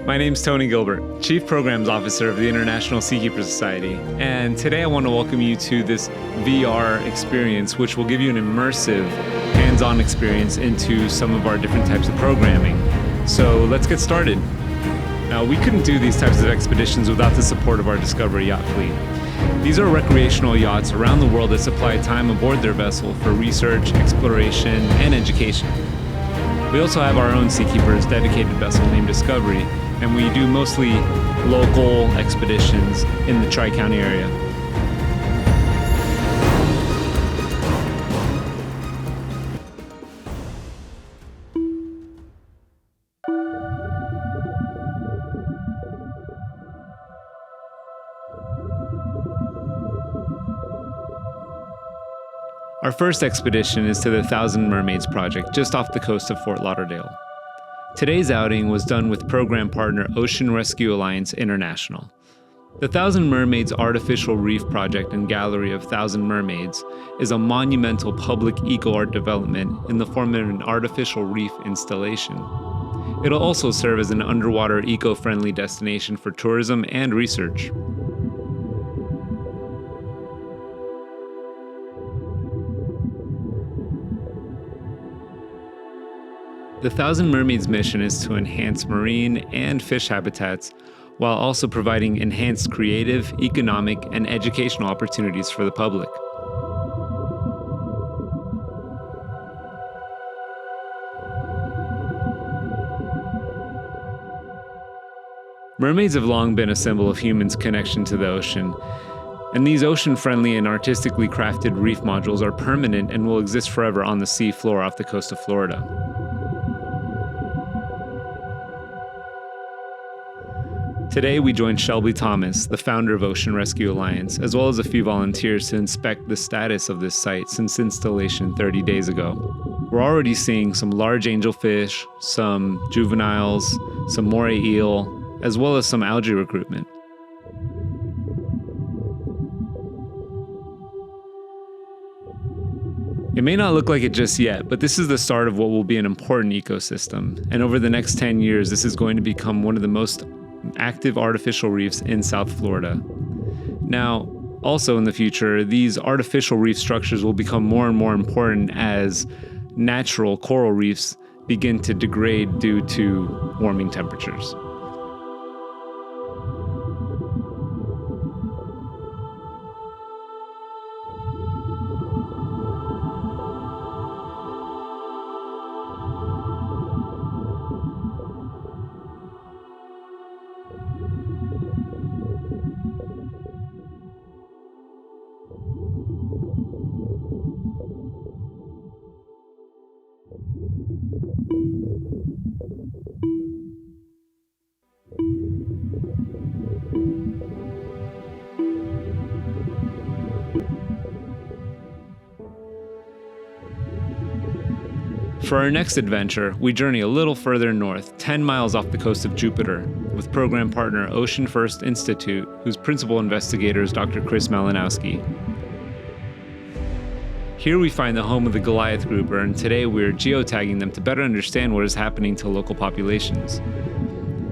My name's Tony Gilbert, Chief Programs Officer of the International SeaKeepers Society, and today I want to welcome you to this VR experience, which will give you an immersive, hands-on experience into some of our different types of programming. So let's get started. Now, we couldn't do these types of expeditions without the support of our Discovery yacht fleet. These are recreational yachts around the world that supply time aboard their vessel for research, exploration, and education. We also have our own SeaKeepers dedicated vessel named Discovery, and we do mostly local expeditions in the Tri-County area. Our first expedition is to the Mermaids Project, just off the coast of Fort Lauderdale. Today's outing was done with program partner Ocean Rescue Alliance International. The Mermaids Artificial Reef Project and Gallery of Thousand Mermaids is a monumental public eco-art development in the form of an artificial reef installation. It'll also serve as an underwater eco-friendly destination for tourism and research. The Thousand Mermaids mission is to enhance marine and fish habitats while also providing enhanced creative, economic, and educational opportunities for the public. Mermaids have long been a symbol of humans' connection to the ocean, and these ocean-friendly and artistically crafted reef modules are permanent and will exist forever on the sea floor off the coast of Florida. Today, we joined Shelby Thomas, the founder of Ocean Rescue Alliance, as well as a few volunteers to inspect the status of this site since installation 30 days ago. We're already seeing some large angelfish, some juveniles, some moray eel, as well as some algae recruitment. It may not look like it just yet, but this is the start of what will be an important ecosystem, and over the next 10 years, this is going to become one of the most active artificial reefs in South Florida. Now, also in the future, these artificial reef structures will become more and more important as natural coral reefs begin to degrade due to warming temperatures. For our next adventure, we journey a little further north, 10 miles off the coast of Jupiter, with program partner Ocean First Institute, whose principal investigator is Dr. Chris Malinowski. Here we find the home of the Goliath Grouper, and today we are geotagging them to better understand what is happening to local populations.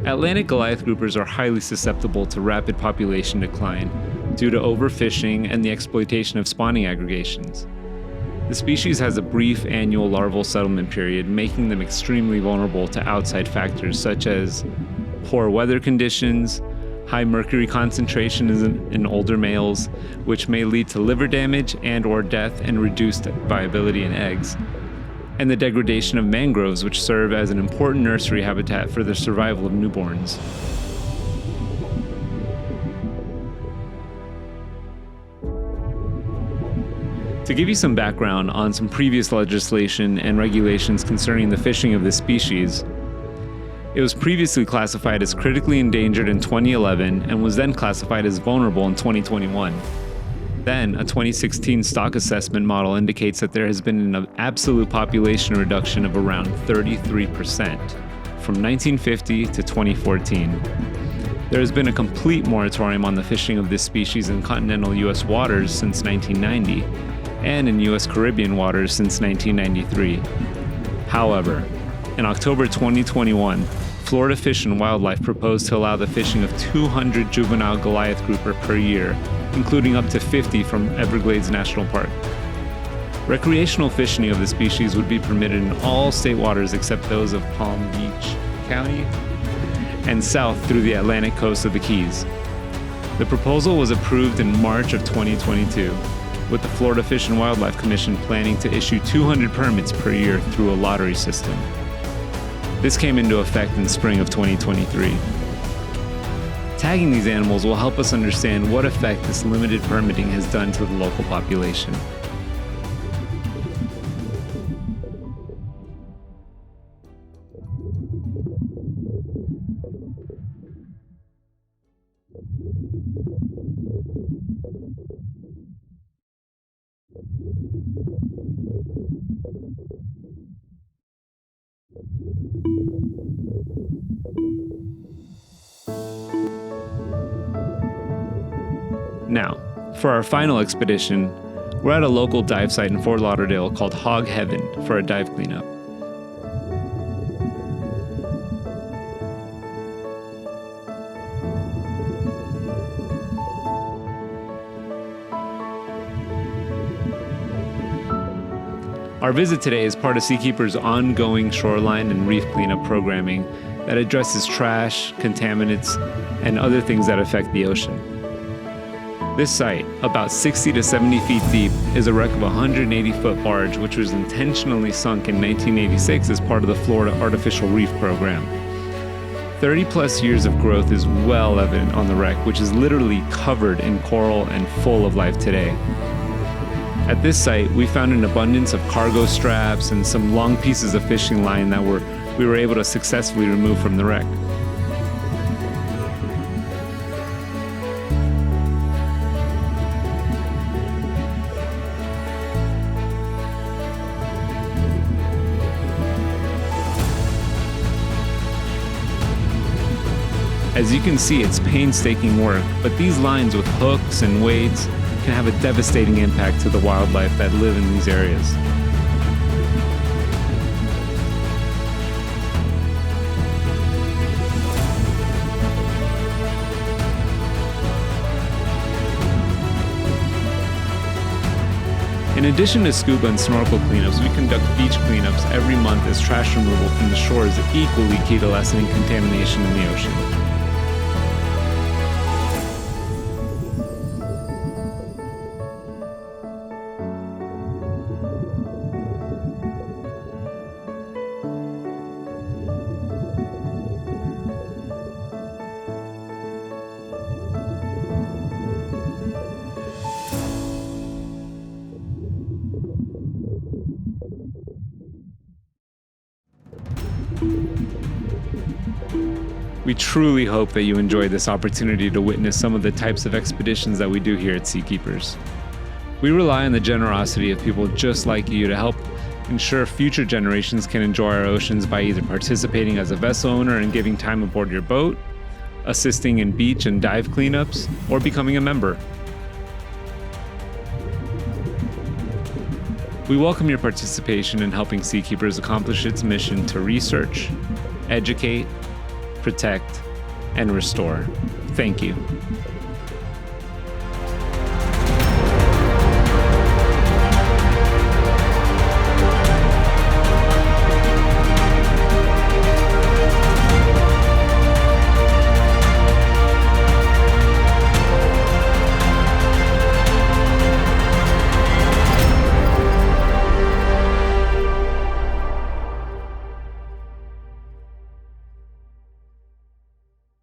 Atlantic Goliath Groupers are highly susceptible to rapid population decline due to overfishing and the exploitation of spawning aggregations. The species has a brief annual larval settlement period, making them extremely vulnerable to outside factors such as poor weather conditions, high mercury concentrations in older males, which may lead to liver damage and/or death and reduced viability in eggs, and the degradation of mangroves, which serve as an important nursery habitat for the survival of newborns. To give you some background on some previous legislation and regulations concerning the fishing of this species, it was previously classified as critically endangered in 2011 and was then classified as vulnerable in 2021. Then, a 2016 stock assessment model indicates that there has been an absolute population reduction of around 33% from 1950 to 2014. There has been a complete moratorium on the fishing of this species in continental U.S. waters since 1990 and in U.S. Caribbean waters since 1993. However, in October 2021, Florida Fish and Wildlife proposed to allow the fishing of 200 juvenile Goliath grouper per year, including up to 50 from Everglades National Park. Recreational fishing of the species would be permitted in all state waters except those of Palm Beach County and south through the Atlantic coast of the Keys. The proposal was approved in March of 2022, with the Florida Fish and Wildlife Commission planning to issue 200 permits per year through a lottery system. This came into effect in spring of 2023. Tagging these animals will help us understand what effect this limited permitting has done to the local population. Now, for our final expedition, we're at a local dive site in Fort Lauderdale called Hog Heaven for a dive cleanup. Our visit today is part of SeaKeepers' ongoing shoreline and reef cleanup programming that addresses trash, contaminants, and other things that affect the ocean. This site, about 60 to 70 feet deep, is a wreck of a 180-foot barge which was intentionally sunk in 1986 as part of the Florida Artificial Reef Program. 30-plus years of growth is well evident on the wreck, which is literally covered in coral and full of life today. At this site, we found an abundance of cargo straps and some long pieces of fishing line that we were able to successfully remove from the wreck. As you can see, it's painstaking work, but these lines with hooks and weights can have a devastating impact to the wildlife that live in these areas. In addition to scuba and snorkel cleanups, we conduct beach cleanups every month as trash removal from the shore is equally key to lessening contamination in the ocean. We truly hope that you enjoy this opportunity to witness some of the types of expeditions that we do here at SeaKeepers. We rely on the generosity of people just like you to help ensure future generations can enjoy our oceans by either participating as a vessel owner and giving time aboard your boat, assisting in beach and dive cleanups, or becoming a member. We welcome your participation in helping SeaKeepers accomplish its mission to research, educate, protect, and restore. Thank you.